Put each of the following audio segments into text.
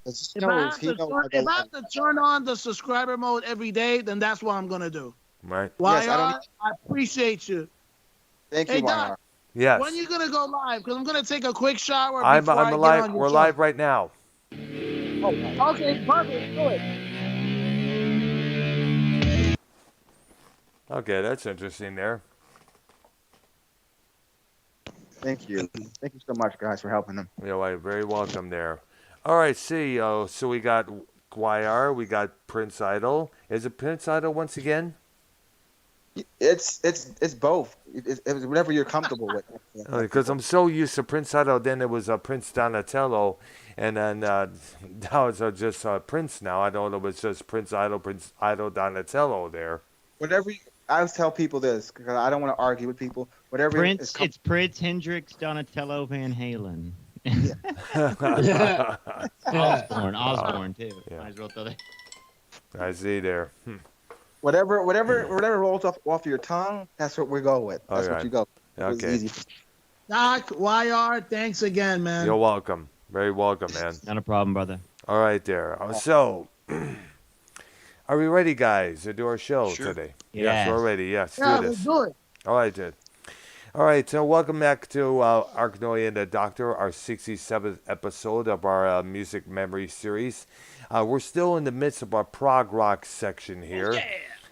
'Cause If I have he to knows turn, I go if I live. have to turn on the subscriber mode every day, then that's what I'm gonna do. Right. Yes, I don't. YR, I appreciate you. Thank you, Hey Doc, YR. when Yes. you gonna go live? Because I'm gonna take a quick shower I'm before I'm I get alive. on your We're show. live right now. Oh wow. Okay, perfect. Do it. Okay, that's interesting there. Thank you. Thank you so much, guys, for helping them. You're very welcome there. All right, see, so we got YR, we got Prince Idol. Is it Prince Idol once again? It's both. It's whatever you're comfortable with. Because I'm so used to Prince Idol, then it was Prince Donatello, and then now it's just Prince now. I don't know if it's just Prince Idol Donatello there. Whatever. I always tell people this because I don't want to argue with people. Whatever is Prince, comfortable. it's Prince Hendrix Donatello Van Halen. Yeah. Yeah. Osborne too. Yeah. Might as well throw that. I see there. Whatever rolls off your tongue, that's what we go with. That's what Okay. you go. It's Okay. easy. Doc, YR, thanks again, man. You're welcome. Very welcome, man. Not a problem, brother. All right, there. So, are we ready, guys, to do our show Sure. today? Yes. We're ready. Yes, Yeah, do let's this. do it. All right, then. All right, so welcome back to Arknolia and the Doctor, our 67th episode of our music memory series. We're still in the midst of our prog rock section here.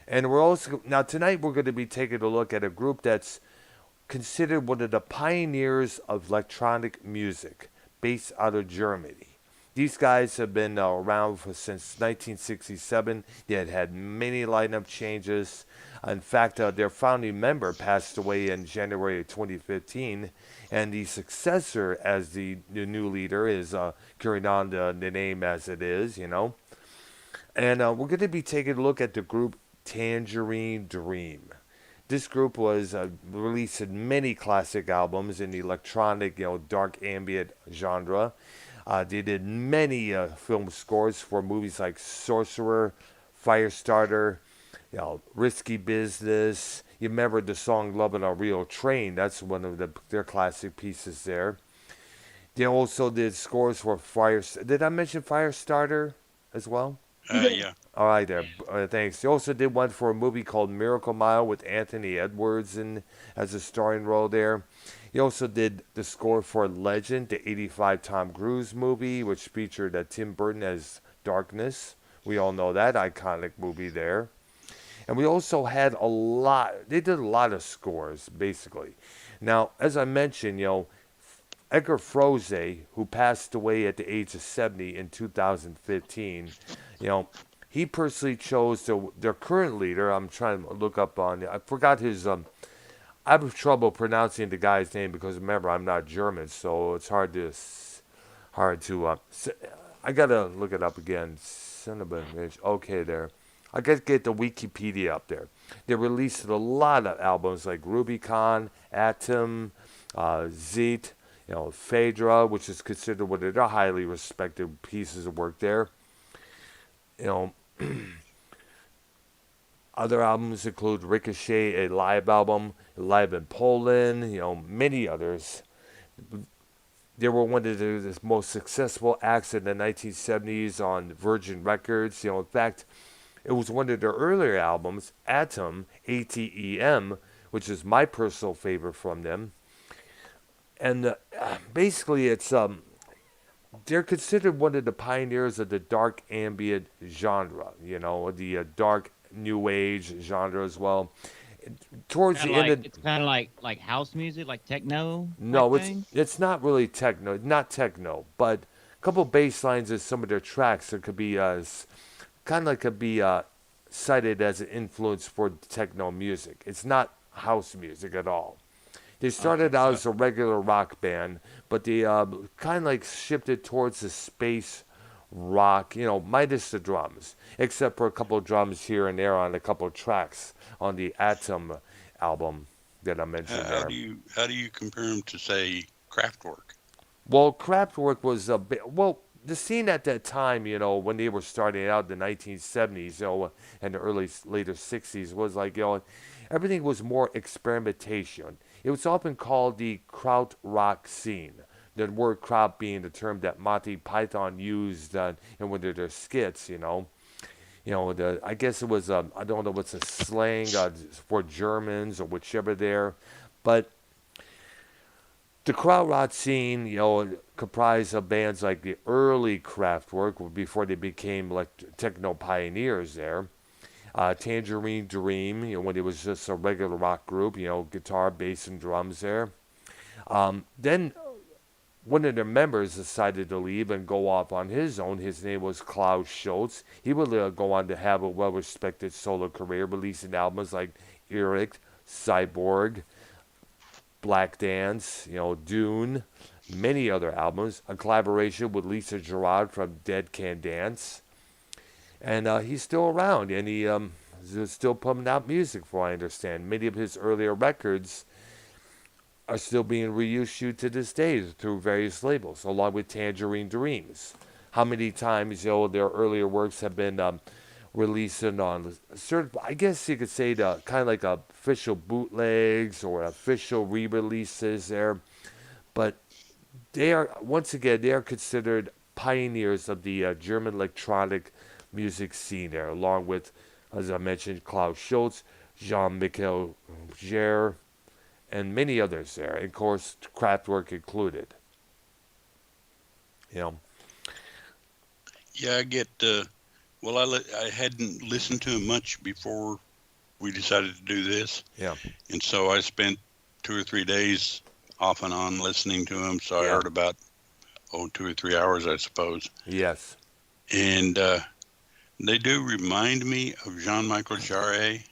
And we're also, now tonight we're going to be taking a look at a group that's considered one of the pioneers of electronic music, based out of Germany. These guys have been around since 1967. They had many lineup changes. In fact, their founding member passed away in January of 2015, and the successor as the new leader is carrying on the name as it is, you know. And we're going to be taking a look at the group Tangerine Dream. This group was released in many classic albums in the electronic, dark ambient genre. They did many film scores for movies like Sorcerer, Firestarter, Risky Business. You remember the song "Love on a Real Train"? That's one of their classic pieces there. They also did scores for Fire. Did I mention Firestarter as well? Yeah. All right, there. Thanks. They also did one for a movie called Miracle Mile with Anthony Edwards as a starring role there. He also did the score for Legend, the '85 Tom Cruise movie, which featured Tim Burton as Darkness. We all know that iconic movie there. And we also had they did a lot of scores, basically. Now, as I mentioned, Edgar Froese, who passed away at the age of 70 in 2015, he personally chose their current leader. I'm trying to look up I forgot his, I have trouble pronouncing the guy's name because remember, I'm not German, so it's hard to, I gotta look it up again. Son of a bitch. Okay, there. I gotta get the Wikipedia up there. They released a lot of albums like Rubicon, Atom, Zeet, Phaedra, which is considered one of their highly respected pieces of work there. Other albums include Ricochet, a live album, live in Poland, many others. They were one of the most successful acts in the 1970s on Virgin Records. In fact, it was one of their earlier albums, Atom, A-T-E-M, which is my personal favorite from them. And basically, it's they're considered one of the pioneers of the dark ambient genre, the dark new age genre as well. Towards the end of It's kind of like house music, like techno. no, type thing? it's not really techno, not techno, but a couple bass lines in some of their tracks that could be could be cited as an influence for techno music. It's not house music at all. They started out as a regular rock band, but they kind of shifted towards the space rock, minus the drums, except for a couple of drums here and there on a couple of tracks on the Atom album that I mentioned there. How do you compare them to, say, Kraftwerk? Well, Kraftwerk was a bit, the scene at that time, when they were starting out in the 1970s, and the later 60s was like, everything was more experimentation. It was often called the Kraut rock scene. The word Kraut being the term that Monty Python used in one of their skits, I guess it was, I don't know what's a slang for Germans or whichever there, but the krautrock scene, comprised of bands like the early Kraftwerk before they became like techno pioneers there. Tangerine Dream, when it was just a regular rock group, guitar, bass, and drums there. Then one of their members decided to leave and go off on his own. His name was Klaus Schultz. He would go on to have a well-respected solo career, releasing albums like Eric, Cyborg, Black Dance, Dune, many other albums. A collaboration with Lisa Gerard from Dead Can Dance. And he's still around, and he is still pumping out music, from what I understand. Many of his earlier records are still being reissued to this day through various labels, along with Tangerine Dreams. How many times, their earlier works have been released on certain, I guess you could say, the kind of like official bootlegs or official re-releases there. But they are considered pioneers of the German electronic music scene there, along with, as I mentioned, Klaus Schultz, Jean-Michel Jarre, and many others there, and of course, Kraftwerk included. Yeah, I get. Well, I hadn't listened to him much before we decided to do this. Yeah. And so I spent 2 or 3 days off and on listening to him. So I heard about 2 or 3 hours, I suppose. Yes. And they do remind me of Jean-Michel Jarre,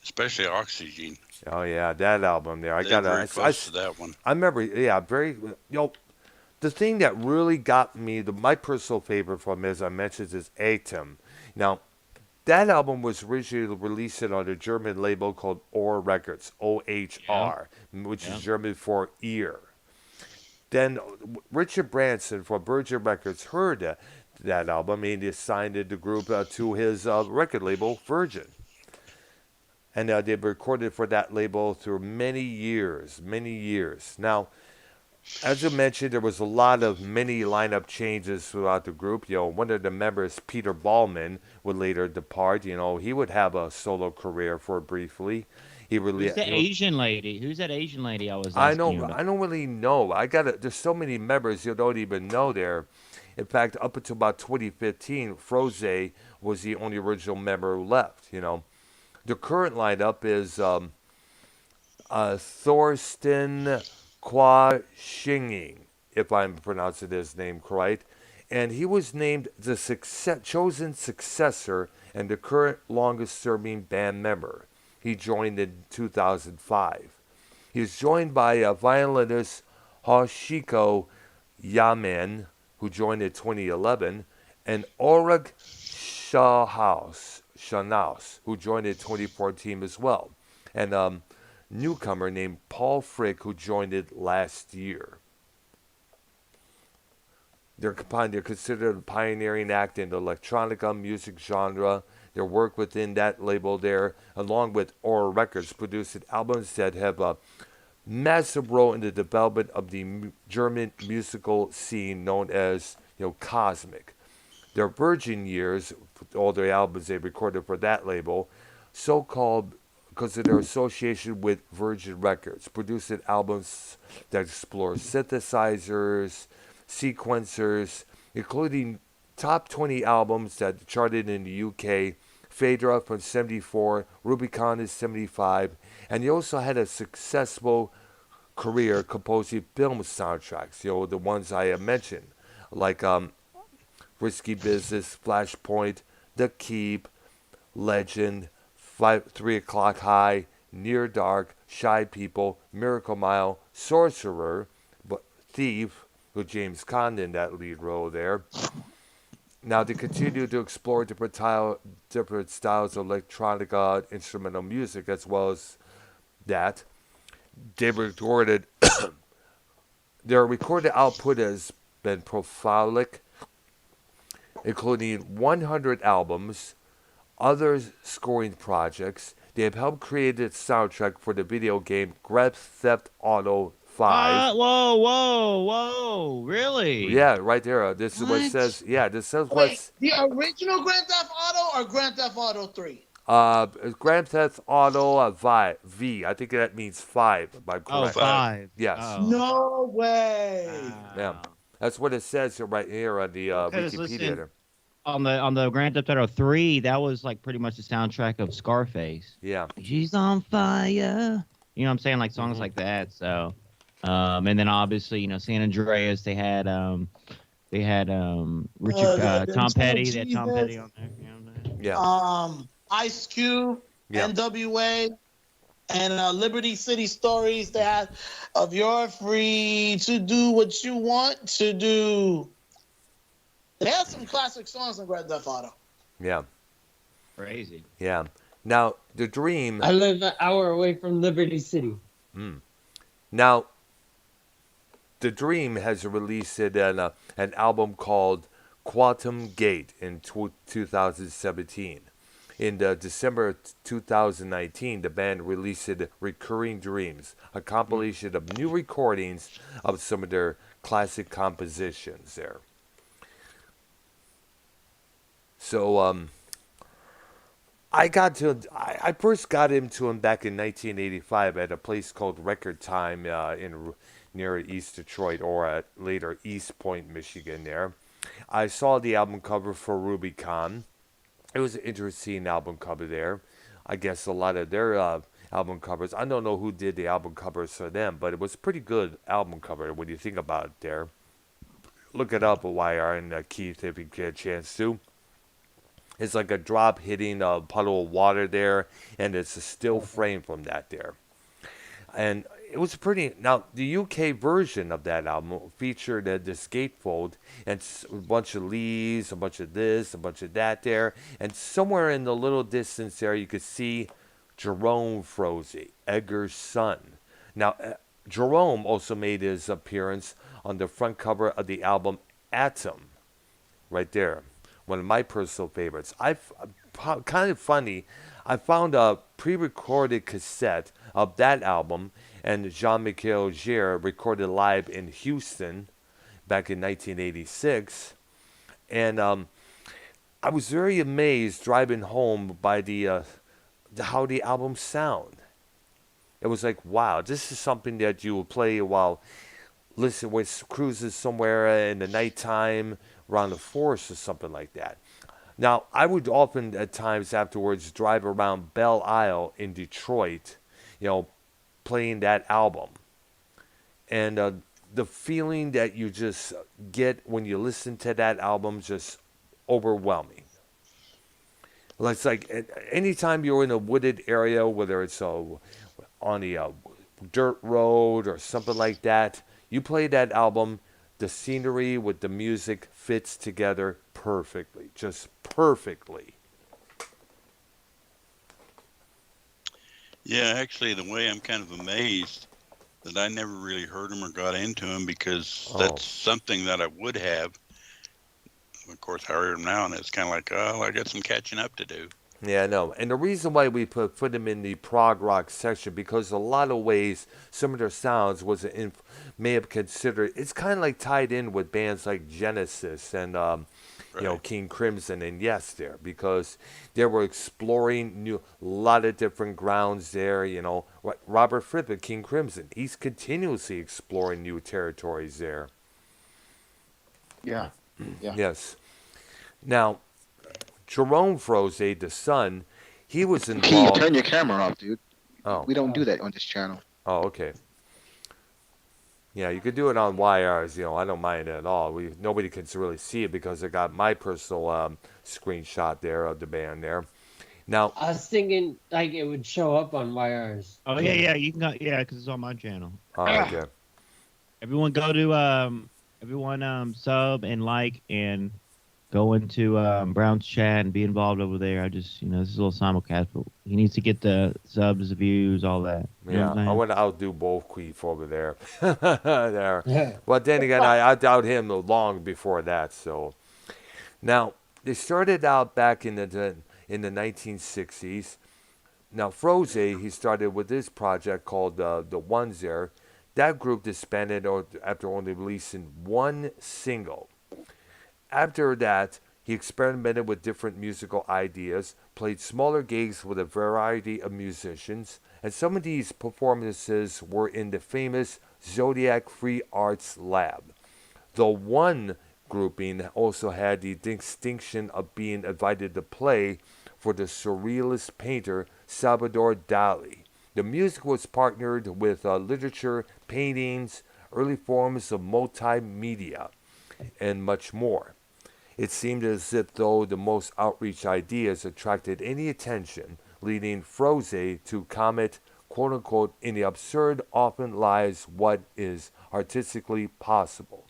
especially Oxygen. Oh yeah, that album there. They're very close to that one. I remember, very. The thing that really got me, my personal favorite from him, as I mentioned, is Atem. Now, that album was originally released on a German label called Ohr Records, O-H-R, which is German for ear. Then Richard Branson from Virgin Records heard that album, and he signed the group to his record label, Virgin. And they recorded for that label through many years. Now, as you mentioned, there was a lot of many lineup changes throughout the group. One of the members, Peter Baumann, would later depart. He would have a solo career for briefly. Who's the Asian lady? Who's that Asian lady I was asking you about? I don't really know. There's so many members you don't even know there. In fact, up until about 2015, Froese was the only original member left, The current lineup is Thorsten Quashinging, if I'm pronouncing his name correct, and he was named the chosen successor and the current longest-serving band member. He joined in 2005. He is joined by violinist Hoshiko Yamen, who joined in 2011, and Ulrich Schanaus, who joined in 2014 as well, and newcomer named Paul Frick, who joined it last year. They're considered a pioneering act in the electronica music genre. Their work within that label there, along with Ohr Records, produced albums that have a massive role in the development of the German musical scene known as, Cosmic. Their Virgin years, all the albums they recorded for that label, so-called because of their association with Virgin Records, producing albums that explore synthesizers, sequencers, including top 20 albums that charted in the UK, Phaedra from 74, Rubicon is 75, and he also had a successful career composing film soundtracks, the ones I have mentioned, like Risky Business, Flashpoint, The Keep, Legend, 3 O'Clock High, Near Dark, Shy People, Miracle Mile, Sorcerer, Thief, with James Caan in that lead role there. Now, they continue to explore different styles of electronica instrumental music, as well as that. They recorded, their recorded output has been prolific, including 100 albums, other scoring projects. They have helped create the soundtrack for the video game Grand Theft Auto 5. Whoa! Really? Yeah, right there. This is what it What? says. Yeah, this says Wait, what's the original Grand Theft Auto or Grand Theft Auto 3? Grand Theft Auto V. I think that means 5. By Oh, correct. 5. Yes. Oh. No way. Yeah. Wow. That's what it says right here on the Because Wikipedia. listen, There. On the Grand Theft Auto 3, that was like pretty much the soundtrack of Scarface. Yeah. She's on fire. You know what I'm saying? Like songs Mhm. like that. So, and then obviously, San Andreas, they had Richard Tom Petty. They had Tom Petty on there. You know what I'm saying? Yeah. Ice Cube, Yeah. NWA, and Liberty City Stories. They had of You're Free to Do What You Want to Do. They had some classic songs in Grand Theft Auto. Yeah. Crazy. Yeah. Now the Dream. I live an hour away from Liberty City. Now, the Dream has released an album called Quantum Gate in 2017. In December 2019, the band released Recurring Dreams, a compilation of new recordings of some of their classic compositions there. So, I first got into him back in 1985 at a place called Record Time near East Detroit, or at later East Point, Michigan there. I saw the album cover for Rubicon. It was an interesting album cover there. I guess a lot of their album covers, I don't know who did the album covers for them, but it was a pretty good album cover when you think about it there. Look it up, YR and Keith, if you get a chance to. It's like a drop hitting a puddle of water there, and it's a still frame from that there. And it was pretty. Now, the UK version of that album featured this gatefold and a bunch of leaves, a bunch of this, a bunch of that there. And somewhere in the little distance there, you could see Jerome Froese, Edgar's son. Now, Jerome also made his appearance on the front cover of the album Atom, right there. One of my personal favorites. Kind of funny, I found a pre-recorded cassette of that album, and Jean-Michel Jarre recorded live in Houston back in 1986. And I was very amazed driving home by how the album sound. It was like, wow, this is something that you will play while with cruises somewhere in the nighttime around the forest or something like that. Now, I would often at times afterwards drive around Belle Isle in Detroit, playing that album. And the feeling that you just get when you listen to that album just overwhelming. It's like anytime you're in a wooded area, whether it's on a dirt road or something like that, you play that album, the scenery with the music fits together perfectly, just perfectly. Yeah, actually, the way I'm kind of amazed that I never really heard him or got into him, because that's something that I would have. Of course, I heard him now, and it's kind of like, oh, I got some catching up to do. Yeah, I know. And the reason why we put him in the prog rock section, because a lot of ways some of their sounds may have considered, it's kind of like tied in with bands like Genesis and King Crimson and Yes there, because they were exploring a lot of different grounds there. Robert Fripp at King Crimson, he's continuously exploring new territories there. Yeah. Yes. Now, Jerome Froese, the son, he was Keith, involved. turn your camera off, dude. Oh. We don't do that on this channel. Oh, okay. Yeah, you could do it on YRs. I don't mind it at all. Nobody can really see it because I got my personal screenshot there of the band there. Now, I was thinking like it would show up on YRs. Oh yeah, you can go. Yeah, because it's on my channel. okay. Everyone go to sub and like and go into Brown's chat and be involved over there. I just, this is a little simulcast, but he needs to get the subs, the views, all that. Yeah, I want to outdo both Queef over there. there. But then again, I outdid him long before that. So now they started out back in the 1960s. Now Froese, he started with this project called the Ones there. That group disbanded after only releasing one single. After that, he experimented with different musical ideas, played smaller gigs with a variety of musicians, and some of these performances were in the famous Zodiac Free Arts Lab. The one grouping also had the distinction of being invited to play for the surrealist painter Salvador Dali. The music was partnered with literature, paintings, early forms of multimedia, and much more. It seemed as if though the most outreach ideas attracted any attention, leading Froese to comment, quote unquote, in the absurd often lies what is artistically possible.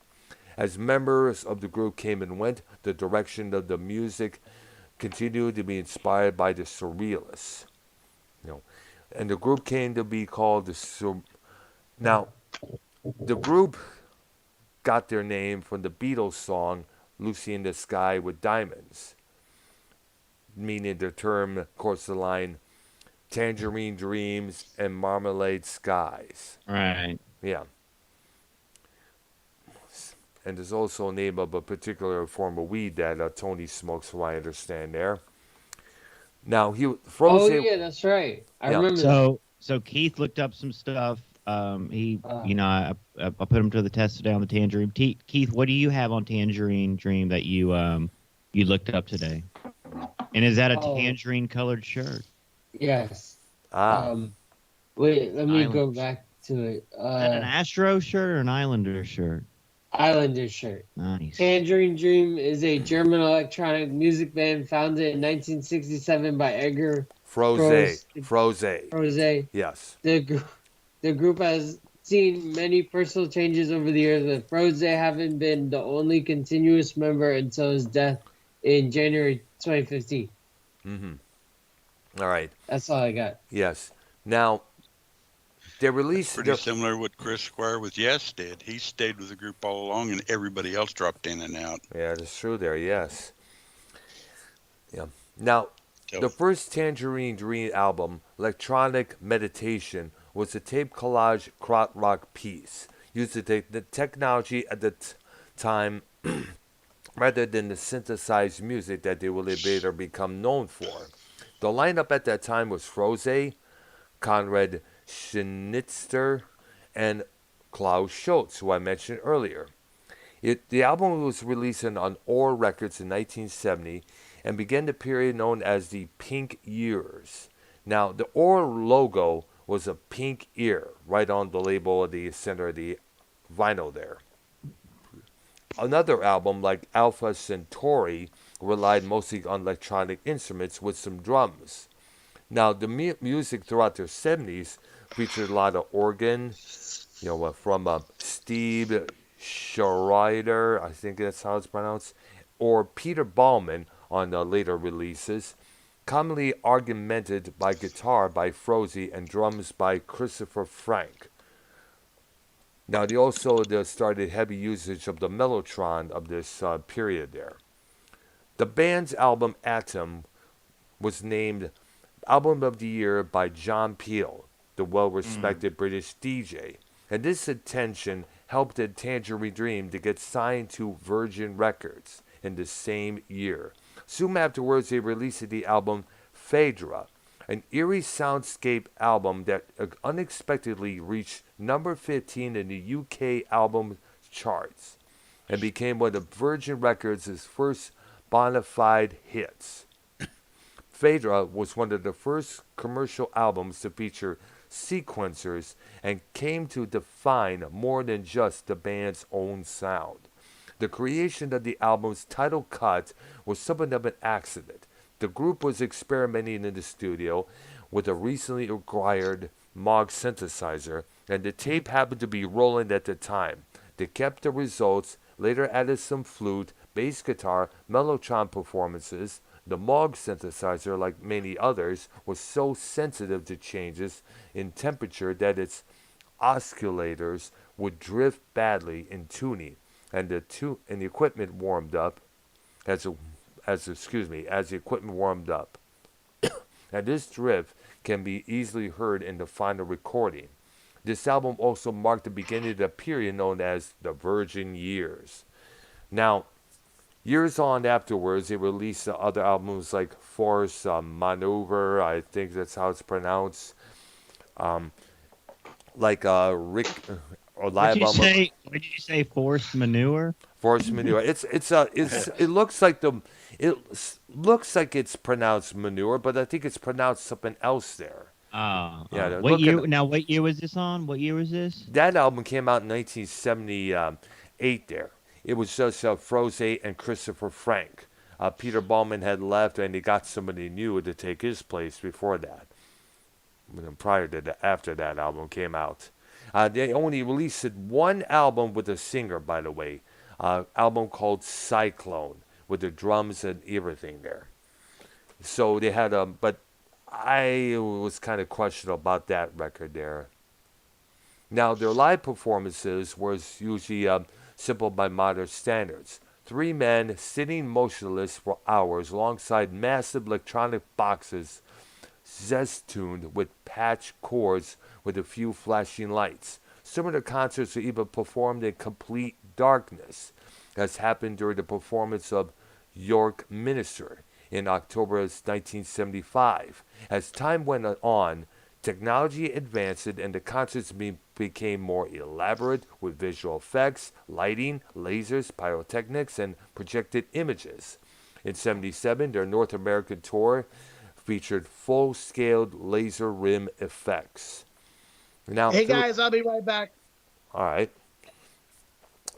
As members of the group came and went, the direction of the music continued to be inspired by the surrealists. You know, and the group came to be called Now, the group got their name from the Beatles song "Lucy in the Sky with Diamonds," meaning the term, of course, the line "Tangerine Dreams and Marmalade Skies." Right. Yeah. And there's also a name of a particular form of weed that Tony smokes, from what I understand there. Now, Oh Froese, yeah, that's right. I yeah, remember that. So Keith looked up some stuff. He, I put him to the test today on the Tangerine. Keith, what do you have on Tangerine Dream that you looked up today? And is that a Oh tangerine colored shirt? yes. ah, Wait, let me go Islanders. back to it. Is that an Astro shirt or an Islander shirt? Islander shirt. Nice. Tangerine Dream is a German electronic music band founded in 1967 by Edgar Froese, Froese, Froese. yes. The group has seen many personal changes over the years, with Froese having been the only continuous member until his death in January 2015. Mm-hmm. All right, That's all I got. yes. Now, they released Pretty similar to what Chris Squire with Yes did. He stayed with the group all along, and everybody else dropped in and out. Yeah, that's true there, yes. Yeah. Now, So, the first Tangerine Dream album, Electronic Meditation, was a tape collage krautrock rock piece, used to take the technology at the time rather than the synthesized music that they would later become known for. The lineup at that time was Froese, Konrad Schnitzer, and Klaus Schultz, who I mentioned earlier. The album was released on Ore Records in 1970 and began the period known as the Pink Years. Now, the Ore logo was a pink ear right on the label at the center of the vinyl there. Another album, like Alpha Centauri, relied mostly on electronic instruments with some drums. Now, the music throughout their 70s featured a lot of organ, from Steve Schreider, I think that's how it's pronounced, or Peter Baumann on the later releases, commonly augmented by guitar by Froese and drums by Christopher Franke. Now, they also started heavy usage of the mellotron of this period there. The band's album Atom was named Album of the Year by John Peel, the well-respected British DJ. And this attention helped the Tangerine Dream to get signed to Virgin Records in the same year. Soon afterwards, they released the album Phaedra, an eerie soundscape album that unexpectedly reached number 15 in the UK album charts and became one of Virgin Records' first bona fide hits. Phaedra was one of the first commercial albums to feature sequencers and came to define more than just the band's own sound. The creation of the album's title cut was something of an accident. The group was experimenting in the studio with a recently acquired Moog synthesizer, and the tape happened to be rolling at the time. They kept the results, later added some flute, bass guitar, mellotron performances. The Moog synthesizer, like many others, was so sensitive to changes in temperature that its oscillators would drift badly in tuning, and the equipment warmed up as the equipment warmed up. And this drift can be easily heard in the final recording. This album also marked the beginning of the period known as the Virgin Years. Now, years on afterwards, they released other albums like Force Maneuver, I think that's how it's pronounced. Um, like Rick or live album. What did you say? Forced manure? Force Manure. It looks like looks like it's pronounced manure, but I think it's pronounced something else there. Yeah. What year? Now, what year was this on? What year was this? That album came out in 1978 there. It was just Froese and Christopher Franke. Peter Baumann had left, and he got somebody new to take his place before that. After that album came out. They only released one album with a singer, by the way. Album called Cyclone, with the drums and everything there. So they had but I was kind of questionable about that record there. Now, their live performances was usually simple by modern standards. Three men sitting motionless for hours alongside massive electronic boxes zest-tuned with patch chords with a few flashing lights. Similar concerts were even performed in complete darkness, as happened during the performance of York Minster in October 1975. As time went on, technology advanced and the concerts became more elaborate with visual effects, lighting, lasers, pyrotechnics, and projected images. In 1977, their North American tour featured full-scaled laser rim effects. Now, hey guys, I'll be right back. All right.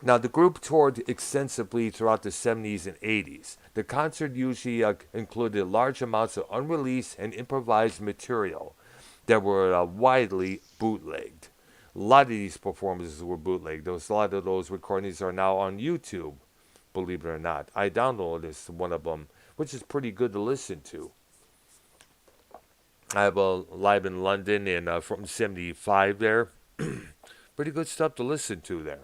Now, the group toured extensively throughout the 70s and 80s. The concert usually included large amounts of unreleased and improvised material that were widely bootlegged. A lot of these performances were bootlegged. A lot of those recordings are now on YouTube, believe it or not. I downloaded one of them, which is pretty good to listen to. I have a live in London from 75 there. Pretty good stuff to listen to there.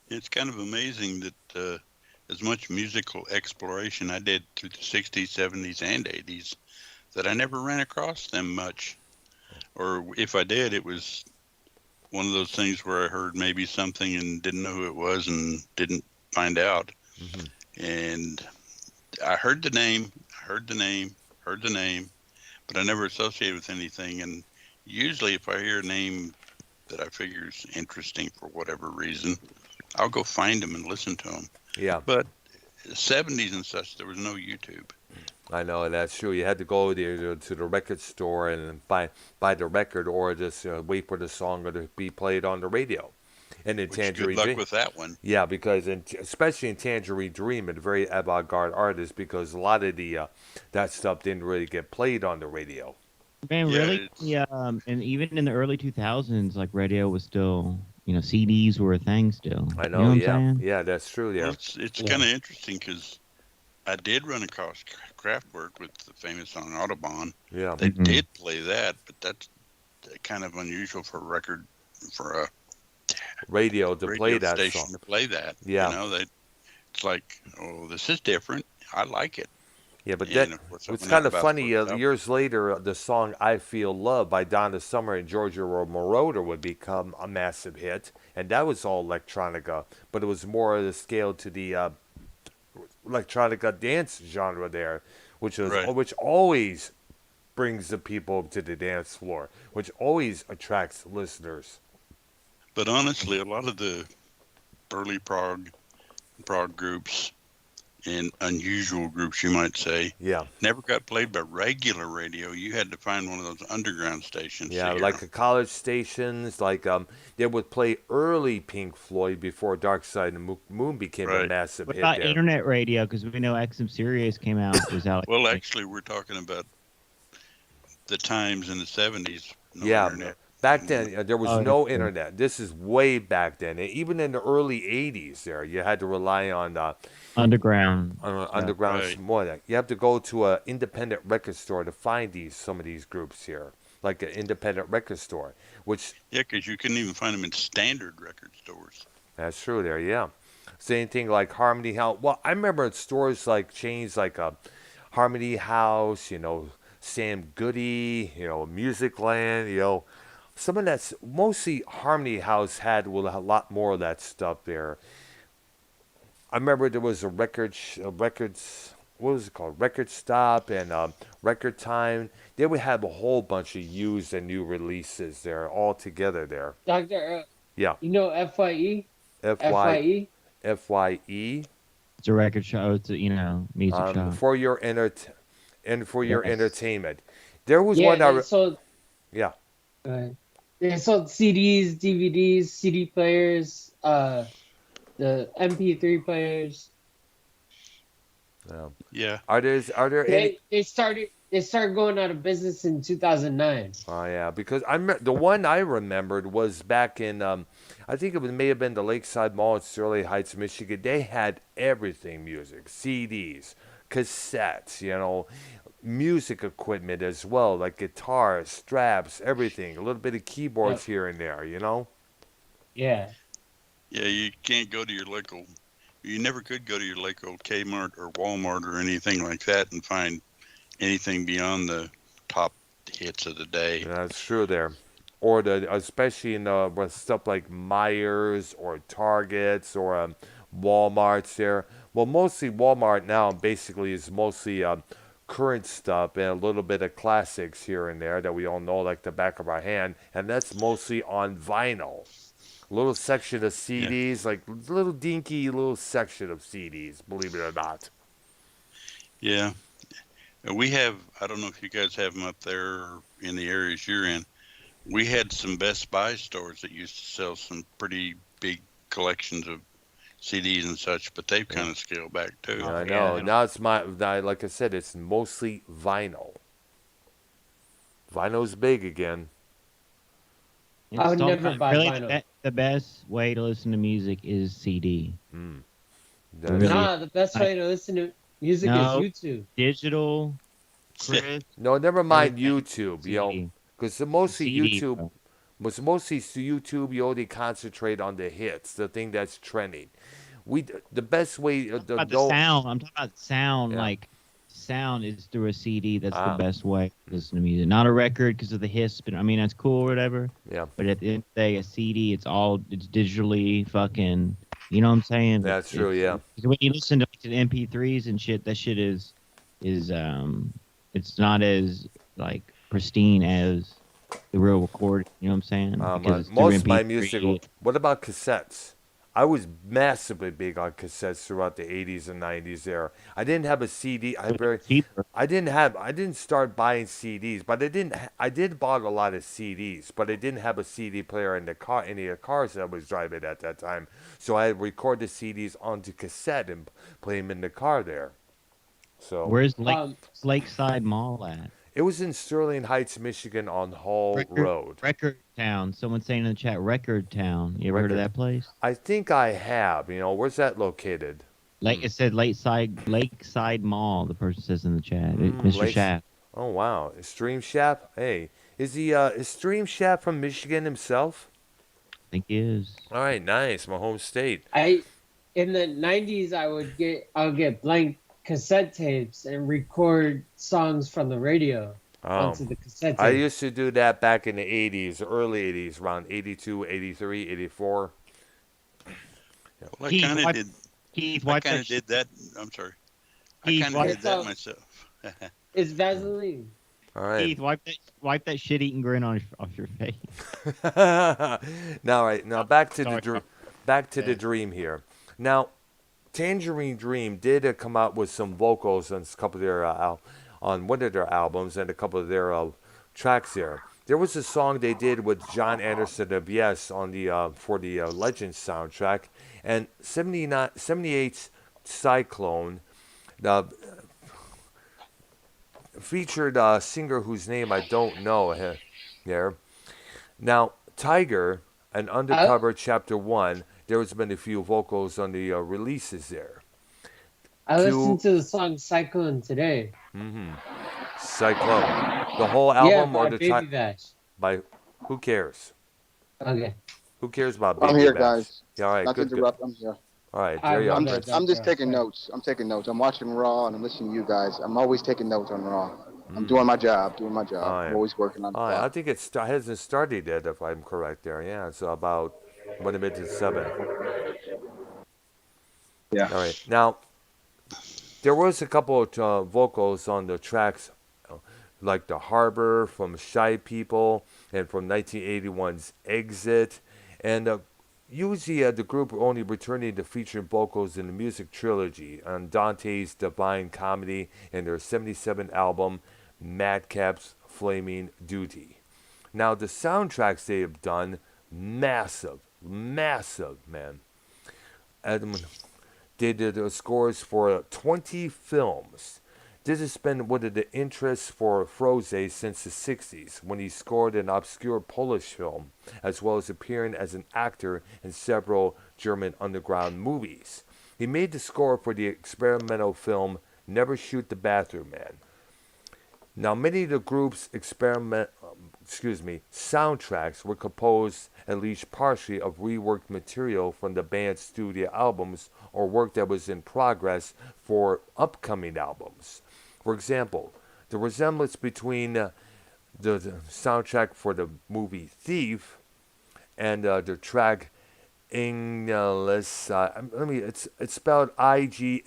It's kind of amazing that as much musical exploration I did through the 60s, 70s, and 80s, that I never ran across them much. Or if I did, it was one of those things where I heard maybe something and didn't know who it was and didn't find out. Mm-hmm. And I heard the name, but I never associated with anything. And usually if I hear a name that I figure is interesting for whatever reason, I'll go find them and listen to them. Yeah. But the 70s and such, there was no YouTube. I know, that's true. You had to go there to the record store and buy the record, or just wait for the song to be played on the radio. And in Tangerine Good luck Dream, with that one. Yeah, because especially in Tangerine Dream, a very avant-garde artist, because a lot of the that stuff didn't really get played on the radio. Man, really? Yeah, and even in the early 2000s, like radio was still, CDs were a thing still. I know, You know what I'm saying? Yeah, that's true. Yeah, well, it's kind of interesting because I did run across Kraftwerk with the famous song Autobahn. Yeah, they did play that, but that's kind of unusual for a record, for a radio to play that station song. to play that. Yeah, it's like, oh, this is different. I like it. Yeah, but it's kind of funny. Years later, the song "I Feel Love" by Donna Summer and Georgia Moroder would become a massive hit, and that was all electronica, but it was more of the scale to the electronica dance genre there, which always brings the people to the dance floor, which always attracts listeners. But honestly, a lot of the early prog groups and unusual groups, you might say, never got played by regular radio. You had to find one of those underground stations. Yeah, like the college stations, like they would play early Pink Floyd before Dark Side of the Moon became a massive hit. What about internet radio? Because we know XM Sirius came out. Was out. Well, actually, we're talking about the times in the 70s. Internet. Back then, there was no internet. This is way back then. And even in the early 80s there, you had to rely on underground. More. You have to go to an independent record store to find some of these groups here, like an independent record store. Because you couldn't even find them in standard record stores. That's true there, yeah. Same thing like Harmony House. Well, I remember stores like chains like Harmony House, Sam Goody, Music Land, some of that's mostly Harmony House had a lot more of that stuff there. I remember there was a records, what was it called? Record Stop and Record Time. They would have a whole bunch of used and new releases there all together there. Doctor, Yeah. you know FYE? FY, FYE? FYE. It's a record show. It's a, music show. For your Yes. entertainment. There was Yeah, one they sold, yeah. they sold CDs, DVDs, CD players, the MP3 players. Yeah. Are there any? They started going out of business in 2009. Oh yeah, because the one I remembered was back in I think may have been the Lakeside Mall in Sterling Heights, Michigan. They had everything music, CDs, cassettes, music equipment as well, like guitars, straps, everything. A little bit of keyboards here and there, Yeah. Yeah, you can't go to your local. You never could go to your local Kmart or Walmart or anything like that and find anything beyond the top hits of the day. Yeah, that's true there. Or especially in with stuff like Myers or Targets or Walmart's there. Well, mostly Walmart now basically is mostly current stuff and a little bit of classics here and there that we all know like the back of our hand, and that's mostly on vinyl. Little section of CDs, like little dinky little section of CDs, believe it or not. Yeah. We have, I don't know if you guys have them up there or in the areas you're in. We had some Best Buy stores that used to sell some pretty big collections of CDs and such, but they've kind of scaled back too. I know. Now it's like I said, it's mostly vinyl. Vinyl's big again. I would never buy vinyl. The best way to listen to music is CD. Really? Nah, the best way to listen to music is YouTube. Digital, Chris. No, never mind YouTube, because mostly CD, YouTube, bro. was mostly YouTube. You only concentrate on the hits, the thing that's trending. The best way I'm talking about the sound. I'm talking about sound. Yeah. Like sound is through a CD. That's the best way to listen to music. Not a record because of the hiss. But I mean, that's cool or whatever. Yeah. But at the end of the day, a CD, it's digitally fucking. You know what I'm saying? That's true. Yeah. When you listen to MP3s and shit, that shit is it's not as like pristine as the real recording. You know what I'm saying? Because most of my music. What about cassettes? I was massively big on cassettes throughout the 80s and 90s there. I didn't have a CD. I didn't start buying CDs, but I did bought a lot of CDs, but I didn't have a CD player in the car, any of the cars that I was driving at that time. So I would record the CDs onto cassette and play them in the car there. So where's Lakeside Mall at? it was in Sterling Heights, Michigan on Hall Road. Record Town. Someone's saying in the chat, Record Town. You ever heard of that place? I think I have. Where's that located? Like it said, Lakeside Mall. The person says in the chat, Mr. Shaft. Oh wow, is Stream Shaft? Hey, is Stream Shaft from Michigan himself? I think he is. All right, nice. My home state. In the 90s, I'll get blank cassette tapes and record songs from the radio onto the cassette tape. I used to do that back in the 80s, early 80s, around 82, 83, 84. Well, I kind of did. Keith, I kind of did that. I'm sorry. I kind of did that myself. It's Vaseline. All right. Keith, wipe that shit-eating grin off your face. Now back to the dream here. Now, Tangerine Dream did come out with some vocals on a couple of their on one of their albums and a couple of their tracks there. There was a song they did with John Anderson of Yes on the for the Legends soundtrack, and 78's Cyclone featured a singer whose name I don't know there. Now, Tiger and Undercover Chapter 1, there has been a few vocals on the releases there. I listened to the song Cyclone today. Cyclone. The whole album or the Baby Bash. By who cares? Okay. Who cares about Baby I'm here, Bash? guys. Yeah, all right, Not good. to interrupt. I'm here. All right, there you I'm are. just taking notes. I'm taking notes. I'm watching Raw and I'm listening to you guys. I'm always taking notes on Raw. I'm doing my job. Doing my job. Oh, I'm yeah. always working on the Oh, yeah. I clock. think it hasn't started yet, if I'm correct there. Yeah, it's about 1 minute to 7. Yeah. All right. Now, there was a couple of vocals on the tracks, like The Harbor from Shy People and from 1981's Exit. And usually the group only returning to featuring vocals in the music trilogy on Dante's Divine Comedy and their 77 album, Madcap's Flaming Duty. Now, the soundtracks they have done, massive, massive, man. And they did the scores for 20 films. This has been one of the interests for Froese since the 60s, when he scored an obscure Polish film, as well as appearing as an actor in several German underground movies. He made the score for the experimental film Never Shoot the Bathroom Man. Now, many of the group's soundtracks were composed at least partially of reworked material from the band's studio albums or work that was in progress for upcoming albums. For example, the resemblance between the soundtrack for the movie Thief and the track Ingneus, it's spelled Igneous,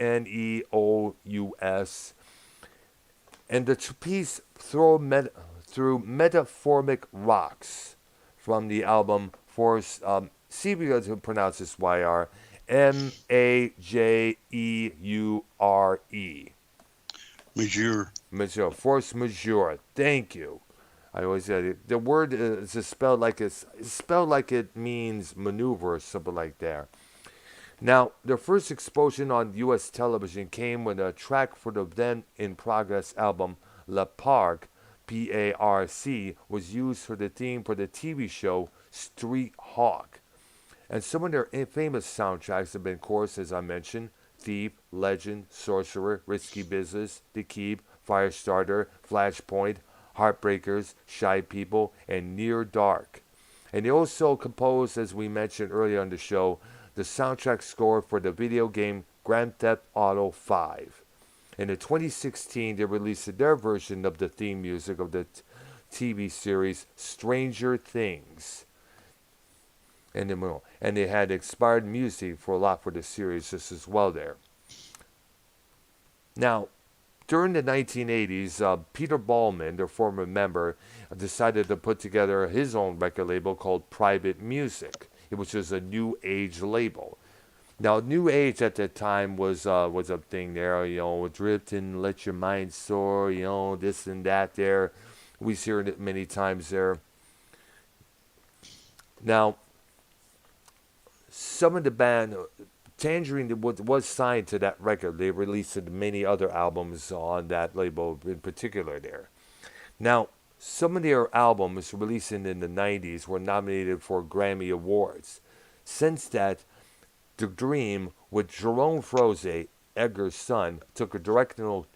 and the piece through Metaphoric Rocks from the album Force, see if you guys can pronounce this YR, Majeure. Majeure, force majeure. Thank you. I always said it. The word is spelled like it's spelled like it means maneuver or something like that. Now, their first exposure on U.S. television came when a track for the then-in-progress album Le Parc, P-A-R-C, was used for the theme for the TV show Street Hawk. And some of their famous soundtracks have been, of course, as I mentioned, Thief, Legend, Sorcerer, Risky Business, The Keep, Firestarter, Flashpoint, Heartbreakers, Shy People, and Near Dark. And they also composed, as we mentioned earlier on the show, the soundtrack score for the video game Grand Theft Auto 5. And in 2016, they released their version of the theme music of the TV series Stranger Things. And they had expired music for a lot for the series just as well there. Now, during the 1980s, Peter Baumann, their former member, decided to put together his own record label called Private Music, which was a new age label. Now, new age at that time was a thing there, drift and let your mind soar, this and that there. We hear it many times there. Now, some of the band, Tangerine was signed to that record. They released many other albums on that label in particular there. Now, some of their albums releasing in the 90s were nominated for Grammy Awards. Since that, The Dream, with Jerome Froese, Edgar's son, took a directional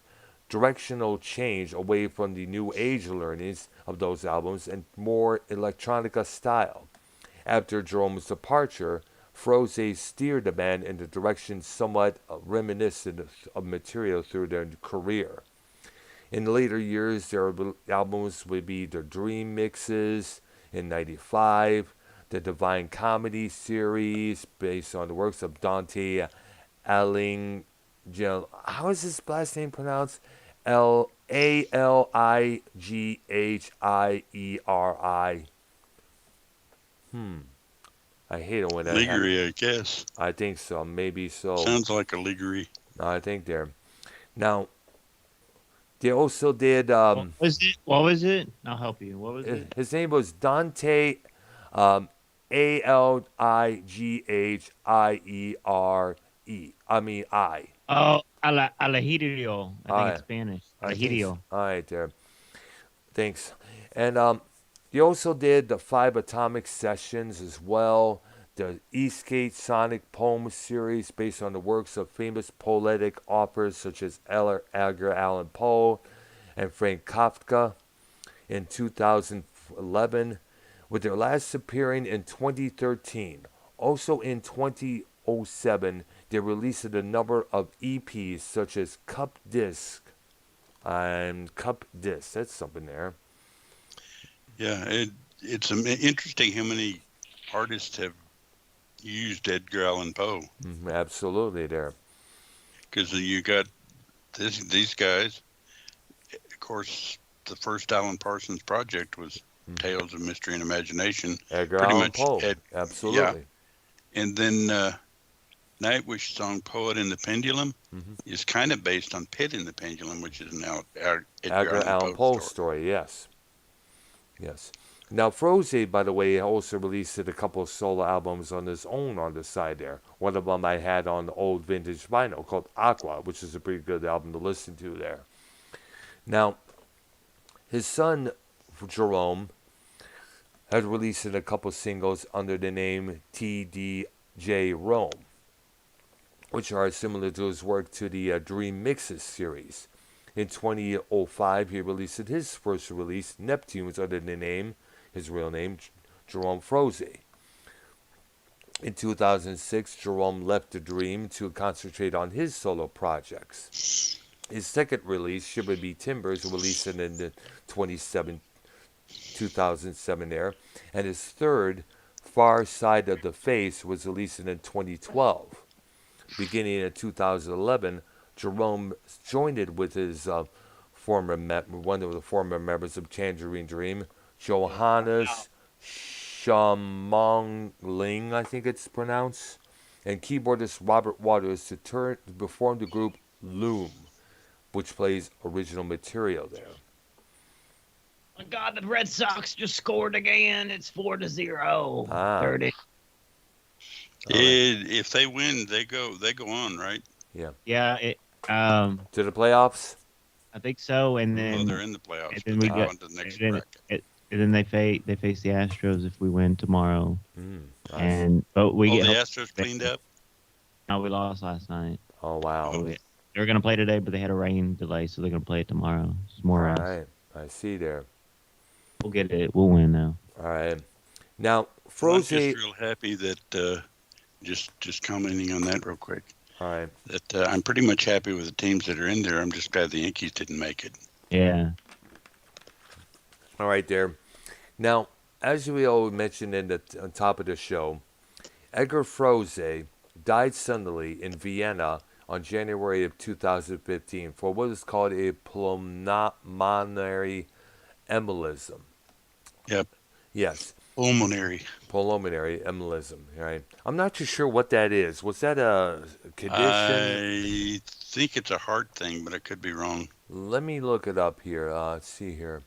change away from the new age learnings of those albums and more electronica style. After Jerome's departure, Froese steered the band in the direction somewhat reminiscent of material through their career. In later years, their albums would be the Dream Mixes in '95, the Divine Comedy series based on the works of Dante Alighieri. How is his last name pronounced? Alighieri. I hate it when that happens. Liggery, I guess. I think so. Maybe so. Sounds like a Liggery. I think there. Now, they also did. What was it? I'll help you. What was it? His name was Dante Alighieri. I. Oh, Alahidio. I think it's Spanish. All Alahidio. right, there. Thanks. And they also did the 5 Atomic Sessions as well, the Eastgate Sonic Poem series based on the works of famous poetic authors such as Edgar Allan Poe and Frank Kafka in 2011, with their last appearing in 2013. Also in 2007, they released a number of EPs such as Cup Disc, Cup Disc. That's something there. Yeah, it's interesting how many artists have used Edgar Allan Poe. Absolutely there. Because you got these guys. Of course, the first Alan Parsons project was Tales of Mystery and Imagination. Edgar Pretty Allan much Poe. Absolutely. Yeah. And then Nightwish song Poet in the Pendulum is kind of based on Pit in the Pendulum, which is now Edgar Allan Poe story. Yes. Now, Froese, by the way, also released a couple of solo albums on his own on the side there. One of them I had on old vintage vinyl called Aqua, which is a pretty good album to listen to there. Now, his son, Jerome, had released a couple of singles under the name TDJ Rome, which are similar to his work to the Dream Mixes series. In 2005, he released his first release, Neptunes, under the name, his real name, Jerome Froese. In 2006, Jerome left the Dream to concentrate on his solo projects. His second release, Shiver Be Timbers, released in the 2007 there, and his third, Far Side of the Face, was released in 2012. Beginning in 2011, Jerome joined it with his one of the former members of Tangerine Dream, Johannes Shamongling, I think it's pronounced, and keyboardist Robert Waters to perform the group Loom, which plays original material there. Oh my God, the Red Sox just scored again. It's 4-0. 30. If they win, they go on, right? Yeah. Yeah. To the playoffs. I think so, and then they're in the playoffs. And then we go on to the next bracket. And then they face the Astros if we win tomorrow. Nice. But we the get Astros cleaned up. No, we lost last night. Oh wow. They're gonna play today, but they had a rain delay, so they're gonna play it tomorrow. It's more rounds. All right. I see there. We'll get it. We'll win now. All right. Now, Froese. I'm just real happy that just commenting on that real quick. All right. That I'm pretty much happy with the teams that are in there. I'm just glad the Yankees didn't make it. Yeah. All right, there. Now, as we all mentioned on top of the show, Edgar Froese died suddenly in Vienna on January of 2015 for what is called a pulmonary embolism. Yep. Yes. Pulmonary embolism. Right. I'm not too sure what that is. Was that a condition? I think it's a heart thing, but I could be wrong. Let me look it up here. Let's see here.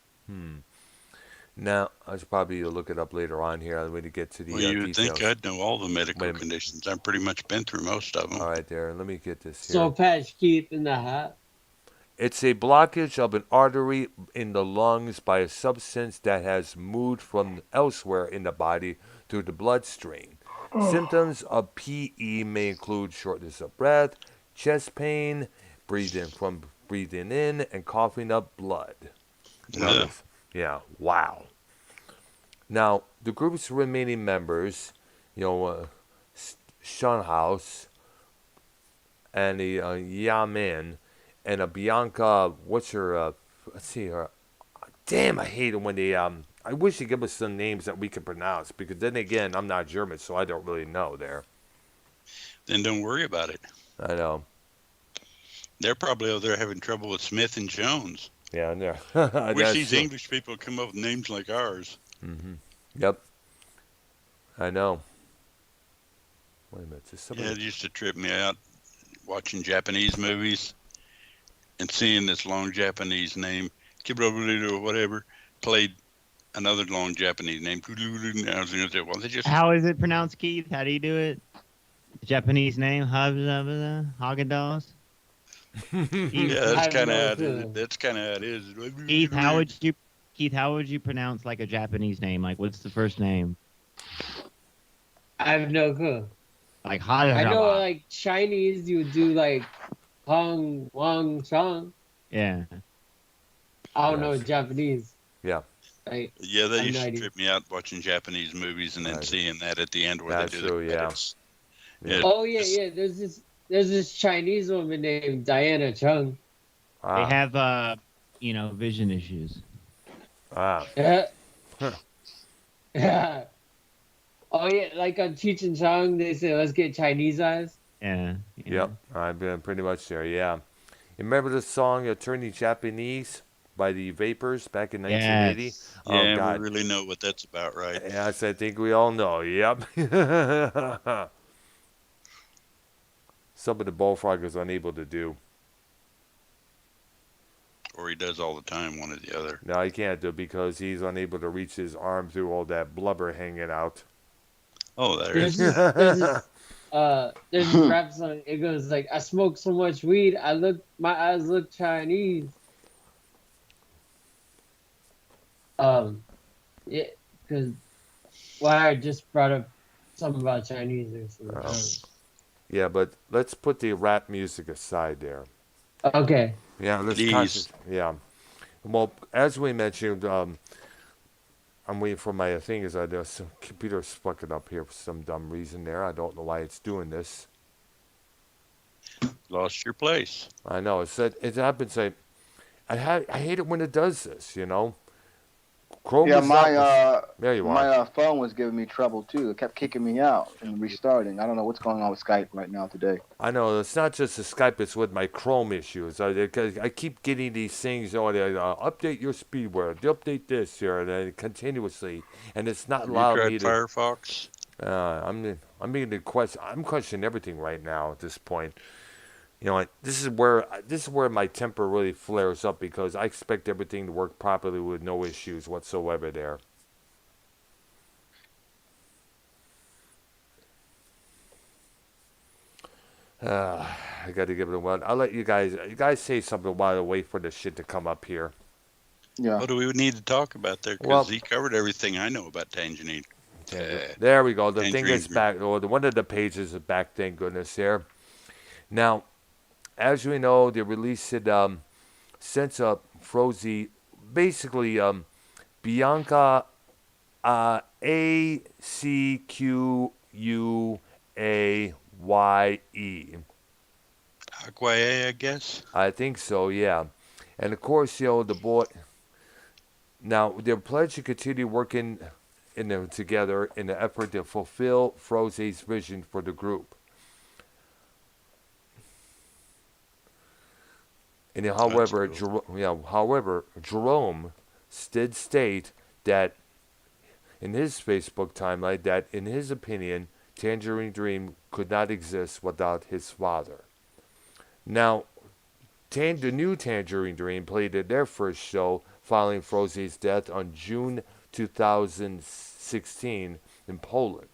Now, I should probably look it up later on here. I'm going to get to the you would details. think I'd know all the medical conditions. I've pretty much been through most of them. All right, there. Let me get this here. So, Patch Keith in the hat. It's a blockage of an artery in the lungs by a substance that has moved from elsewhere in the body through the bloodstream. Symptoms of PE may include shortness of breath, chest pain, breathing in, and coughing up blood. Yeah, wow. Now, the group's remaining members, Schunhaus and the Yamin and a Bianca, what's her, let's see her. Damn, I hate it when they, I wish they give us some names that we can pronounce, because then again, I'm not German, so I don't really know there. Then don't worry about it. I know. They're probably over there having trouble with Smith and Jones. Yeah, no. Wish these English people come up with names like ours. Yep. I know. Wait a minute. Yeah, it used to trip me out watching Japanese movies and seeing this long Japanese name, or whatever, played another long Japanese name. I was going to say, well, they just... How is it pronounced, Keith? How do you do it? Japanese name? Haagen-Dazs? Yeah, that's kind of how it is. Keith, how would you pronounce like a Japanese name? Like, what's the first name? I have no clue. Like I know, like Chinese, you would do like Hong Wang Chang. Yeah. I don't know Japanese. Yeah. Like, yeah, that used to trip me out watching Japanese movies and then seeing that at the end where they do the credits. Yeah. Oh yeah. There's this Chinese woman named Diana Chung. They have vision issues. Ah. Yeah. Huh. Yeah. Oh yeah, like on Cheech and Chong, they say let's get Chinese eyes. Yeah. Yep. I've been pretty much there. Yeah. You remember the song "Turning Japanese" by the Vapors back in 1980? Yes. Oh Yeah, we God. really know what that's about, right? Yes, I think we all know. Yep. Some of the bullfrog is unable to do. Or he does all the time, one or the other. No, he can't do it because he's unable to reach his arm through all that blubber hanging out. Oh, there There's is. this rap song. It goes like, "I smoke so much weed, my eyes look Chinese." Yeah, because I just brought up something about Chinese or something. Yeah, but let's put the rap music aside there. Okay. Yeah, let's Please. yeah. Well, as we mentioned, I'm waiting for my thing. Is some computer's fucking up here for some dumb reason there. I don't know why it's doing this. Lost your place. I know it happens. I hate it when it does this. Chrome Yeah, is not. There you are. my phone was giving me trouble too. It kept kicking me out and restarting. I don't know what's going on with Skype right now today. I know it's not just the Skype; it's with my Chrome issues. I keep getting these things. They update your speedware, they update this here, and continuously, and it's not Have you allowing tried me to. Firefox? I'm being the question. I'm questioning everything right now at this point. This is where my temper really flares up because I expect everything to work properly with no issues whatsoever there. I got to give it a while. I'll let you guys say something while I wait for the shit to come up here. Yeah. What do we need to talk about there? Because he covered everything I know about Tangerine. There we go. The thing Tangerine is back. One of the pages is back. Thank goodness there. Now, as we know, they released it since Froese, basically Bianca ACQUAYE. Aquaye, I guess. I think so, yeah. And of course, the boy. Now they're pledged to continue working together in the effort to fulfill Froese's vision for the group. And however, Jerome did state that in his Facebook timeline that in his opinion, Tangerine Dream could not exist without his father. Now, the new Tangerine Dream played at their first show following Froese's death on June 2016 in Poland.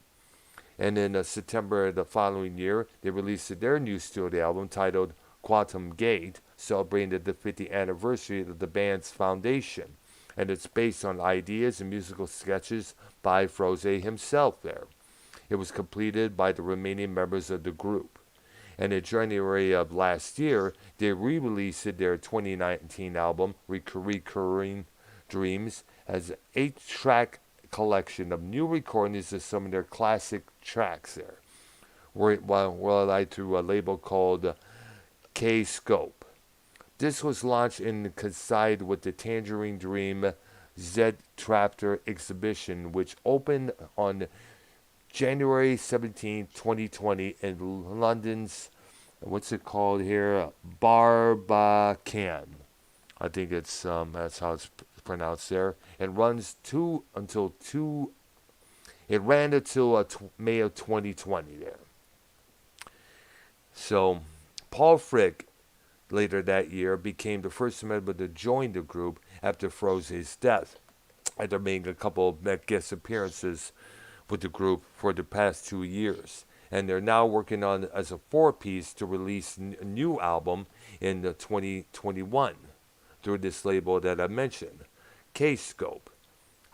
And in September of the following year, they released their new studio album titled Quantum Gate, celebrating the 50th anniversary of the band's foundation. And it's based on ideas and musical sketches by Froese himself there. It was completed by the remaining members of the group. And in January of last year, they re-released their 2019 album, Recurring Dreams, as an 8-track collection of new recordings of some of their classic tracks there. Worldwide through a label called K-Scope. This was launched in coincide with the Tangerine Dream Z Chapter exhibition, which opened on January 17, 2020 in London's, what's it called here? Barbican. I think that's how it's pronounced there. It runs until May of 2020 there. So, Paul Frick, later that year, became the first member to join the group after Froese's death, after making a couple of guest appearances with the group for the past 2 years. And they're now working on as a 4-piece to release a new album in 2021 through this label that I mentioned, K-Scope.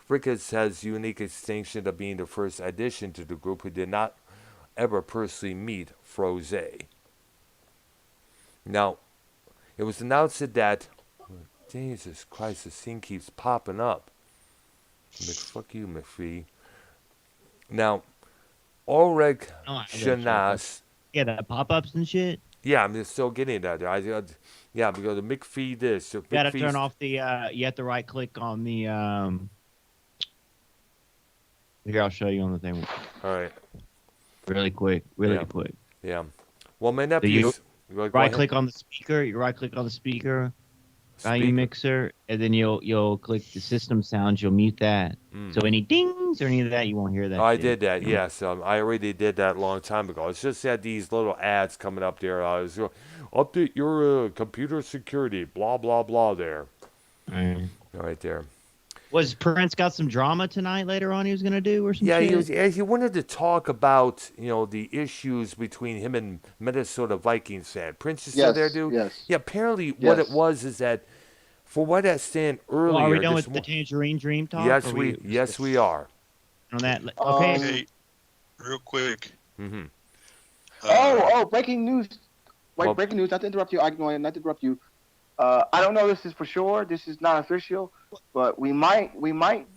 Frick has unique distinction of being the first addition to the group who did not ever personally meet Froese. Now, it was announced that, Jesus Christ, this thing keeps popping up. Fuck you, McPhee. Now, Ulrich Shanas. Yeah, the pop-ups and shit. Yeah, I'm still getting that. Yeah, we go to McPhee this. So You gotta McPhee's- turn off the. You have to right click on the. Here, I'll show you on the thing. All right. Really quick. Really Yeah. quick. Yeah. Well, my nephew. you Go Right ahead. click on the speaker. You right click on the speaker. Volume Speaker. mixer, and then you'll click the system sounds. You'll mute that. So any dings or any of that, you won't hear that. Oh, I shit. did that. Yes, I already did that a long time ago. It's just had these little ads coming up there. I was update your computer security. Blah blah blah. There. Alright. Right there. Was Prince got some drama tonight later on he was gonna do or some Yeah, shit? he wanted to talk about the issues between him and Minnesota Vikings fan. Prince is still Yes, there, dude. yes. Yeah, apparently what it Yes. was is that for what I stand earlier. Well, are we done this with the Tangerine Dream talk? Yes, Or we are. on that. Okay. Hey, real quick. Mm-hmm. Breaking news. Wait, Well- breaking news. Not to interrupt you, Arknolia, not to interrupt you. I don't know this is for sure. This is not official, but we might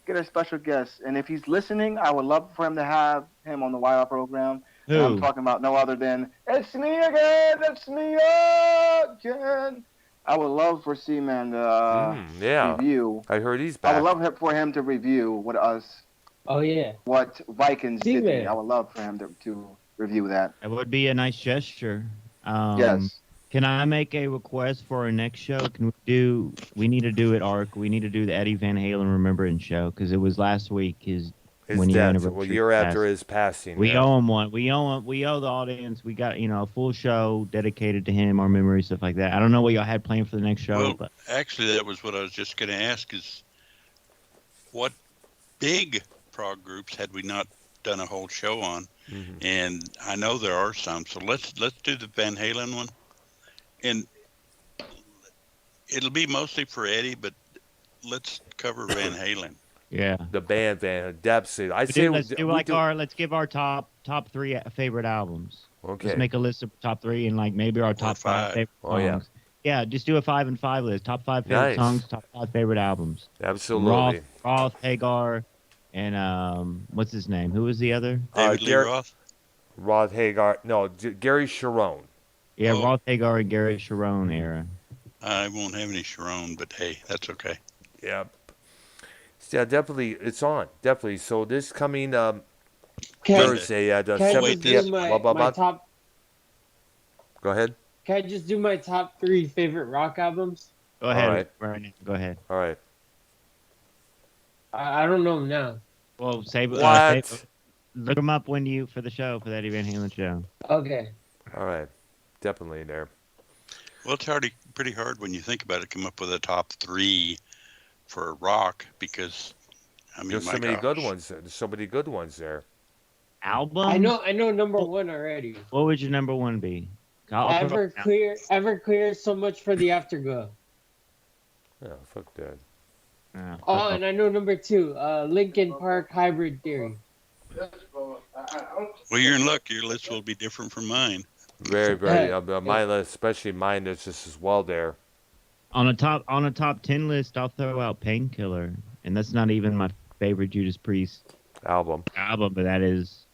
get a special guest. And if he's listening, I would love for him to have him on the YR program. And I'm Who? talking about no other than it's me again. It's me again. I would love for Seaman to Yeah, review. I heard he's I back. would love for him to review with us Oh yeah. what Vikings did to me. Seaman. I would love for him to review that. That would be a nice gesture. Yes. Can I make a request for our next show? We need to do it, Ark. We need to do the Eddie Van Halen Remembrance show because it was last week. His His 1 year death, anniversary. well, year after passed. his passing. We yeah. owe him one. We owe the audience. We got a full show dedicated to him, our memory, stuff like that. I don't know what y'all had planned for the next show, Well, but actually, that was what I was just going to ask is what big prog groups had we not done a whole show on? Mhm. And I know there are some, so let's do the Van Halen one. And it'll be mostly for Eddie, but let's cover Van Halen. yeah. The band Van Dempsey. I But say dude, let's do we let's give our top three favorite albums. Okay. Let's make a list of top three and maybe our top five five. favorite Oh, yeah. songs. Yeah, just do a 5 and 5 list. Top 5 favorite Nice. songs, top 5 favorite albums. Absolutely. Roth, Hagar, and what's his name? Who was the other? David Lee Gary- Roth? Rod Hagar. No, Gary Sharon. Yeah, Oh. Roth, Hagar, and Garrett Sharon era. I won't have any Sharon, but hey, that's okay. Yep. Yeah, definitely. It's on. Definitely. So this coming Can, Thursday at can I 7 just p.m. do Blah, blah, my blah. top? Go ahead. Can I just do my top 3 favorite rock albums? Go ahead, right. Brian. Go ahead. All right. I don't know them now. Well, save What? look them up for the show, for the Eddie Van Halen show. Okay. All right. Definitely there. Well, it's already pretty hard when you think about it, come up with a top 3 for rock because, I mean, There's my so many good gosh. ones. There's so many good ones there. Album? I know number 1 already. What would your number 1 be? I'll throw- Everclear, so much for the afterglow. Yeah, fuck that. Yeah. Oh, and I know number 2, Linkin Park Hybrid Theory. Well, you're in luck. Your list will be different from mine. Very, very. My list, especially mine, is just as well there. On a top 10 list, I'll throw out Painkiller, and that's not even my favorite Judas Priest Album album, but that's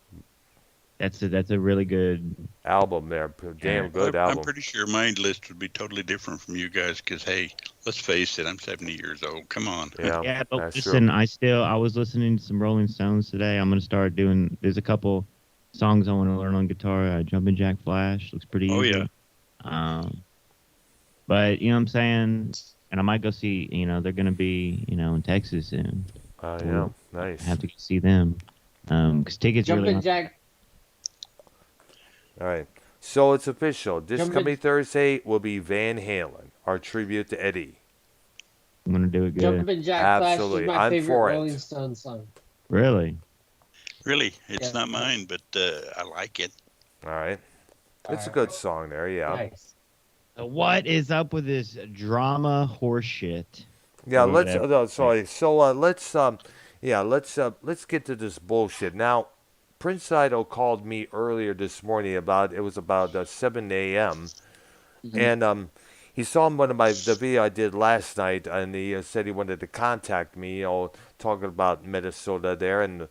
a really good. there. Damn Yeah. good I'm album. pretty sure my list would be totally different from you guys because, hey, let's face it, I'm 70 years old. Come on. Yeah, Yeah, but that's listen, true. I was listening to some Rolling Stones today. I'm gonna start doing. There's a couple songs I want to learn on guitar. Jumpin' Jack Flash looks pretty Oh, easy. yeah. But you know what I'm saying, and I might go see. They're gonna be in Texas soon. Yeah, nice. I have to go see them. Because tickets really. Jumpin' Jack. All right. So it's official. This Jumpin'- coming Thursday will be Van Halen, our tribute to Eddie. I'm gonna do it good. Jumpin' Jack Absolutely. Flash is my I'm favorite for it. Rolling Stone song. Really? Really, it's Yeah. not mine, but I like it. All right. It's a Alright. good song there, yeah. Nice. So what is up with this drama horseshit? Yeah, Or let's whatever. no, sorry. So let's get to this bullshit. Now, Prince Idol called me earlier this morning about 7 a.m. and he saw one of the video I did last night, and he said he wanted to contact me, talking about Minnesota there, and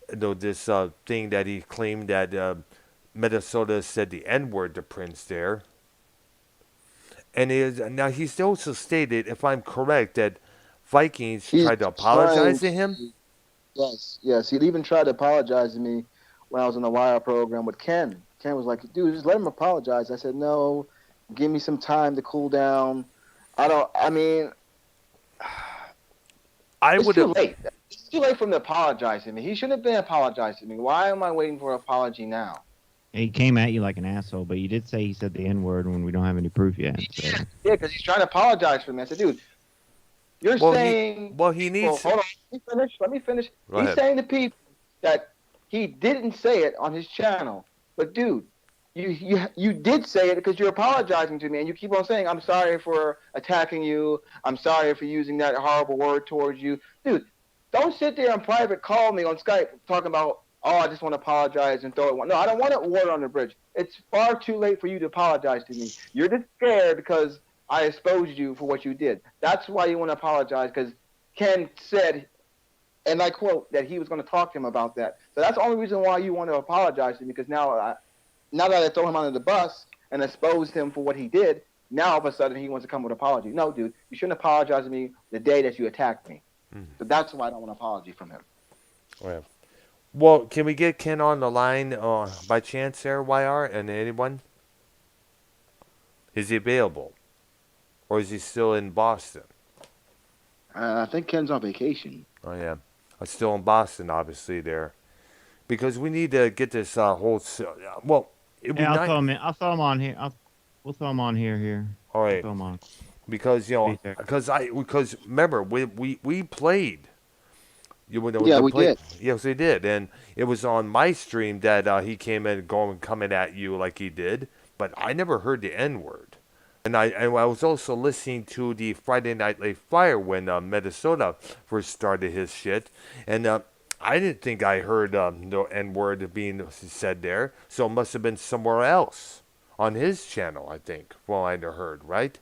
this thing that he claimed that Minnesota said the N-word to Prince there. And now he's also stated, if I'm correct, that Vikings He's tried to trying apologize to him. to. Yes. He even tried to apologize to me when I was on the Wire program with Ken. Ken was like, "Dude, just let him apologize." I said, "No, give me some time to cool down." I mean, I it's would too have. late. It's too late for him to apologize to me. He shouldn't have been apologizing to me. Why am I waiting for an apology now? He came at you like an asshole, but you did say he said the N-word when we don't have any proof yet. So. Yeah, because he's trying to apologize for me. I said, "Dude, you're saying." He People, needs. hold on. Let me finish. Go He's ahead. saying to people that he didn't say it on his channel. But dude, you did say it because you're apologizing to me, and you keep on saying, "I'm sorry for attacking you. I'm sorry for using that horrible word towards you." Dude, don't sit there and private call me on Skype talking about, "Oh, I just want to apologize and throw it." No, I don't want it water on the bridge. It's far too late for you to apologize to me. You're just scared because I exposed you for what you did. That's why you want to apologize, because Ken said, and I quote, that he was going to talk to him about that. So that's the only reason why you want to apologize to me, because now that I throw him under the bus and exposed him for what he did, now all of a sudden he wants to come with an apology. No, dude, you shouldn't apologize to me the day that you attacked me. So that's why I don't want an apology from him. Well, can we get Ken on the line by chance there, YR, and anyone? Is he available? Or is he still in Boston? I think Ken's on vacation. Oh, yeah. Still in Boston, obviously, there. Because we need to get this whole... Well, it would I'll throw him in. I'll throw him on here. We'll throw him on here. All right. Throw him on. Because, because remember, we played. We did. Yes, we did. And it was on my stream that he came in coming at you like he did. But I never heard the N-word. And I was also listening to the Friday Night Live Fire when Minnesota first started his shit. And I didn't think I heard the N-word being said there. So it must have been somewhere else on his channel, I think, from what I heard, right?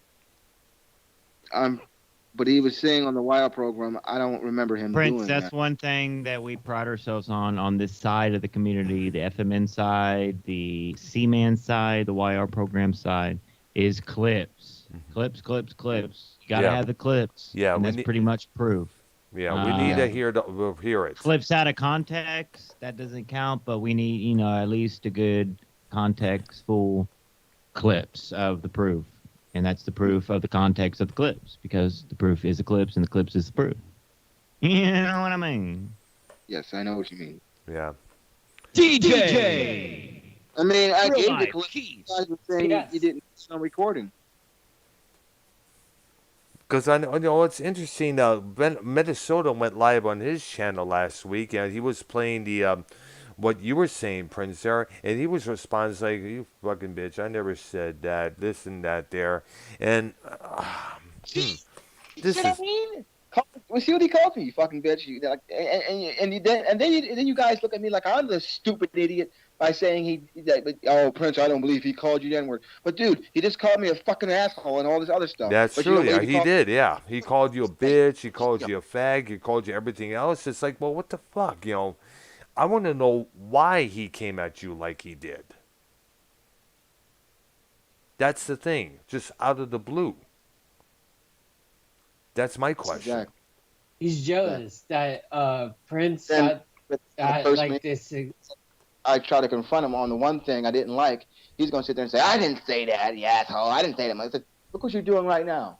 But he was saying on the Wire program, I don't remember him Prince, doing that's that. one thing that we pride ourselves on this side of the community, the FMN side, the C-Man side, the YR program side, is clips. Clips. You gotta have the clips. Yeah, and that's pretty much proof. Yeah, we need to hear it. Clips out of context, that doesn't count, but we need, at least a good context-full clips of the proof. And that's the proof of the context of the clips, because the proof is the clips and the clips is the proof. You know what I mean? Yes, I know what you mean. Yeah. DJ! I mean, I Real gave the life clip. keys. You guys were saying you didn't see on recording. Because I know it's interesting. Minnesota went live on his channel last week, and he was playing the what you were saying, Prince, there, and he was responding like, "You fucking bitch! I never said that. This and that there." And this is. I mean? We see what he called me, you fucking bitch. And then you guys look at me like I'm the stupid idiot by saying Prince, I don't believe he called you the N-word. But dude, he just called me a fucking asshole and all this other stuff. That's but true. Yeah, he did. Yeah, he called you a bitch. He called you a fag. He called you everything else. It's like, well, what the fuck, I want to know why he came at you like he did. That's the thing. Just out of the blue. That's my question. Exactly. He's jealous that Prince Then, got like this. I try to confront him on the one thing I didn't like. He's going to sit there and say, I didn't say that, you asshole. I didn't say that. I said, look what you're doing right now.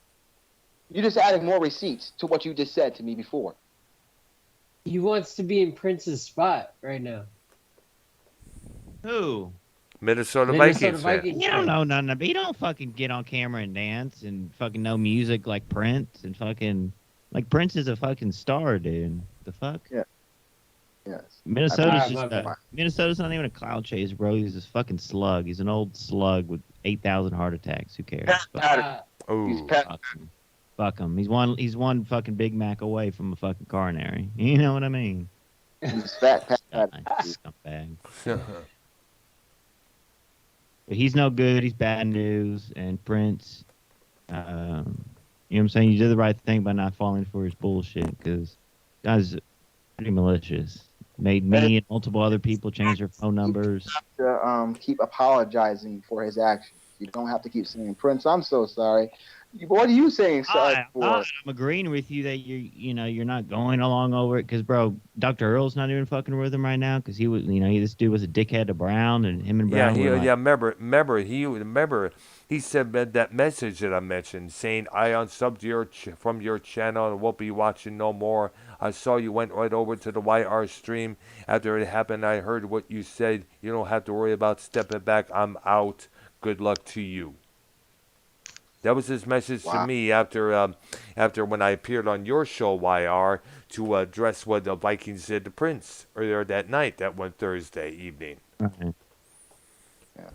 You just added more receipts to what you just said to me before. He wants to be in Prince's spot right now. Who? Minnesota Vikings. Vikings. You don't know nothing about. You don't fucking get on camera and dance and fucking know music like Prince and fucking like Prince is a fucking star, dude. The fuck? Yeah. Yes. Minnesota's Minnesota's not even a cloud chaser, bro. He's this fucking slug. He's an old slug with 8,000 heart attacks. Who cares? Ooh. Fuck him. He's one fucking Big Mac away from a fucking coronary. You know what I mean? He's fat. Scumbag. But he's no good. He's bad news. And Prince, you know what I'm saying? You did the right thing by not falling for his bullshit, because guy's pretty malicious. Made me and multiple other people change their phone numbers. To keep apologizing for his actions. You don't have to keep saying Prince. I'm so sorry. What are you saying sorry for? I'm agreeing with you that you're not going along over it because, bro, Dr. Earl's not even fucking with him right now because he was, this dude was a dickhead to Brown and him and Brown. Remember, he said that message that I mentioned saying I unsubbed from your channel and won't be watching no more. I saw you went right over to the YR stream. After it happened, I heard what you said. You don't have to worry about stepping back. I'm out. Good luck to you. That was his message to me after when I appeared on your show, YR, to address what the Vikings did to Prince earlier that night, that one Thursday evening. Right. Yeah.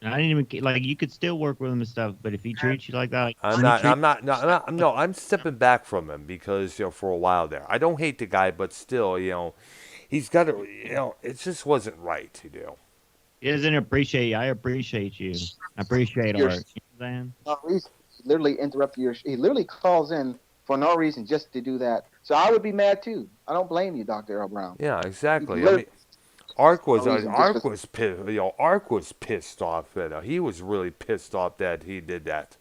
I didn't even you could still work with him and stuff, but if he treats you like that, I'm stepping back from him because for a while there, I don't hate the guy, but still, he's got to, it just wasn't right, He doesn't appreciate you. I appreciate you. I appreciate art. You know what I'm saying? He literally interrupted he literally calls in for no reason just to do that. So I would be mad too. I don't blame you, Dr. Earl Brown. Yeah, exactly. I mean, Ark was pissed. Ark was pissed off. He was really pissed off that he did that.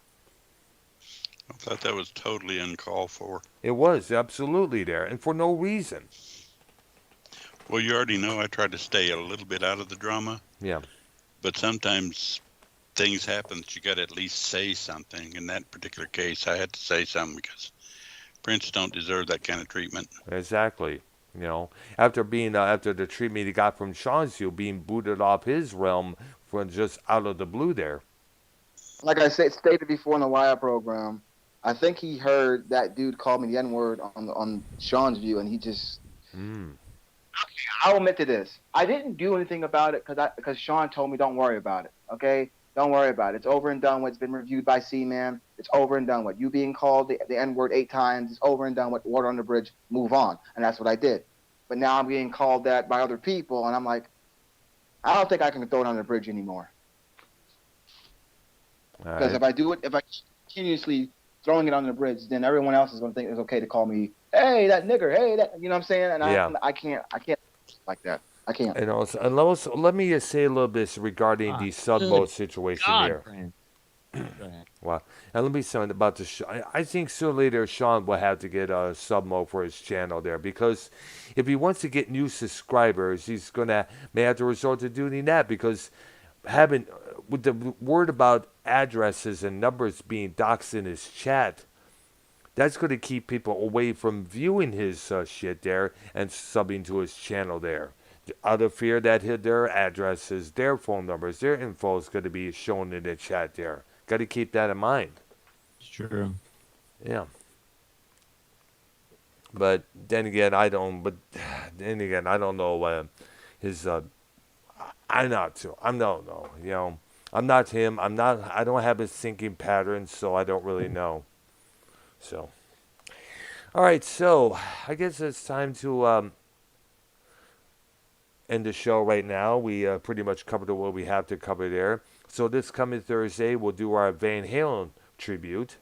I thought that was totally uncalled for. It was absolutely there, and for no reason. Well, you already know I tried to stay a little bit out of the drama. Yeah. But sometimes things happen that you got to at least say something. In that particular case, I had to say something because Prince don't deserve that kind of treatment. Exactly. After the treatment he got from Shanzio being booted off his realm from just out of the blue there. Like I stated before in the Wire program, I think he heard that dude call me the N-word on Sean's view, and he just... Okay, I'll admit to this. I didn't do anything about it because Sean told me don't worry about it, okay? Don't worry about it. It's over and done with. It's been reviewed by C-Man. It's over and done with. You being called the N-word 8 times, it's over and done with. Water on the bridge, move on. And that's what I did. But now I'm being called that by other people, and I'm like, I don't think I can throw it on the bridge anymore. Because if I do it, if I continuously throwing it on the bridge, then everyone else is going to think it's okay to call me, hey, that nigger, hey, that, you know what I'm saying? And I can't like that. I can't. And also, let me say a little bit regarding the sub mode situation here. Wow. And let me say something about the show. I think sooner or later Sean will have to get a sub mode for his channel there because if he wants to get new subscribers, he's may have to resort to doing that because with the word about addresses and numbers being doxed in his chat, that's going to keep people away from viewing his shit there and subbing to his channel there. Out of fear that their addresses, their phone numbers, their info is going to be shown in the chat there. Got to keep that in mind. It's true. Yeah. But then again, I don't know his. I'm not him. I don't have his thinking patterns, so I don't really know. So. All right, so I guess it's time to end the show right now. We pretty much covered what we have to cover there. So this coming Thursday, we'll do our Van Halen tribute.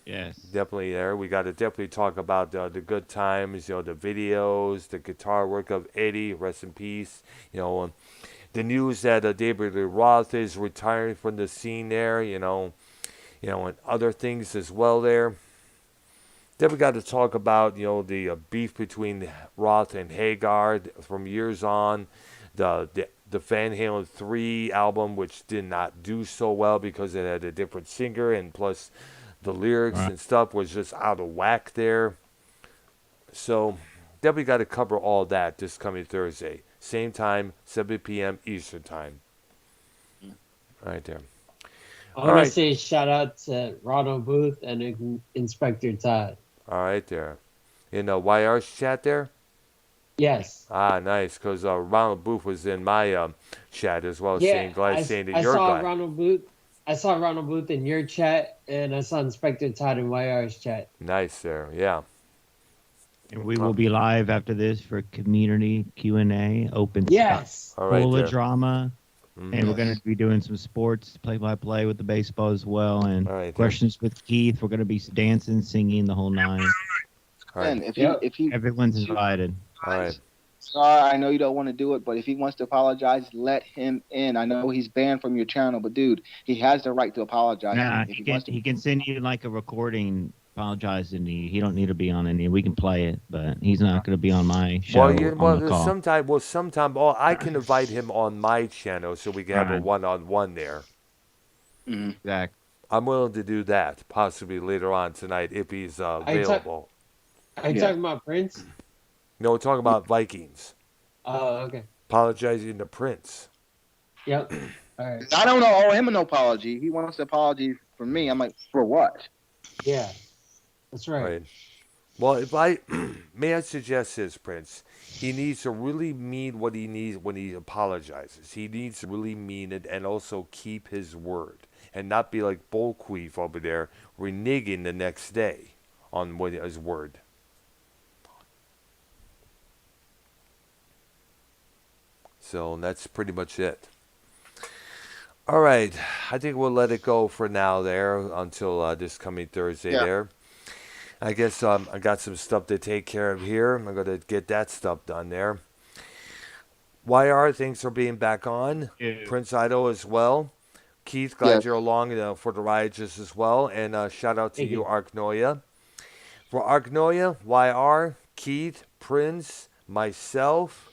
Yes. Definitely there. We got to definitely talk about the good times, the videos, the guitar work of Eddie, rest in peace. The news that David Lee Roth is retiring from the scene there, and other things as well there. Then we got to talk about, the beef between Roth and Hagar from years on. The Van Halen 3 album, which did not do so well because it had a different singer, and plus the lyrics and stuff was just out of whack there. So then we got to cover all that this coming Thursday. Same time, 7 p.m. Eastern Time. Right there. I want to say shout out to Ronald Booth and Inspector Todd. All right there. In the YR's chat there? Yes. Ah, nice, because Ronald Booth was in my chat as well, saying that you're glad. I saw Ronald Booth in your chat, and I saw Inspector Todd in YR's chat. Nice there, yeah. And we will be live after this for community Q&A, open yes. Full of drama. Mm-hmm. And we're going to be doing some sports play-by-play with the baseball as well, and questions with Keith. We're going to be dancing, singing the whole nine. All right. Everyone's invited. All right. sorry, I know you don't want to do it, but if he wants to apologize, let him in. I know he's banned from your channel, but dude, he has the right to apologize. Nah, If he he can wants to, he can send you like a recording apologizing to you. He don't need to be on any. We can play it, but he's not going to be on my show on the call. sometime. Oh, I can invite him on my channel so we can have a Right. one-on-one there. Mhm. Exactly. I'm willing to do that possibly later on tonight if he's available. Are you Yeah. talking about Prince? No, we're talking about Vikings. Oh, okay. Apologizing to Prince. Yep. All right. I don't owe him an apology. He wants an apology from me. I'm like, for what? Yeah. That's right. Right. Well, if I may, I suggest this, Prince. He needs to really mean what he needs when he apologizes. He needs to really mean it and also keep his word and not be like Bullqueef over there reneging the next day on what his word. So that's pretty much it. All right, I think we'll let it go for now there until this coming Thursday Yeah. there. I guess I got some stuff to take care of here. I'm going to get that stuff done there. YR, thanks for being back on. Yeah. Prince Ido as well. Keith, glad Yes. you're along for the ride just as well. And shout out to Thank you, you. Arknolia. For Arknolia, YR, Keith, Prince, myself,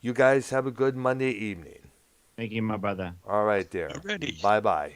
you guys have a good Monday evening. Thank you, my brother. All right there. Alrighty. Bye-bye.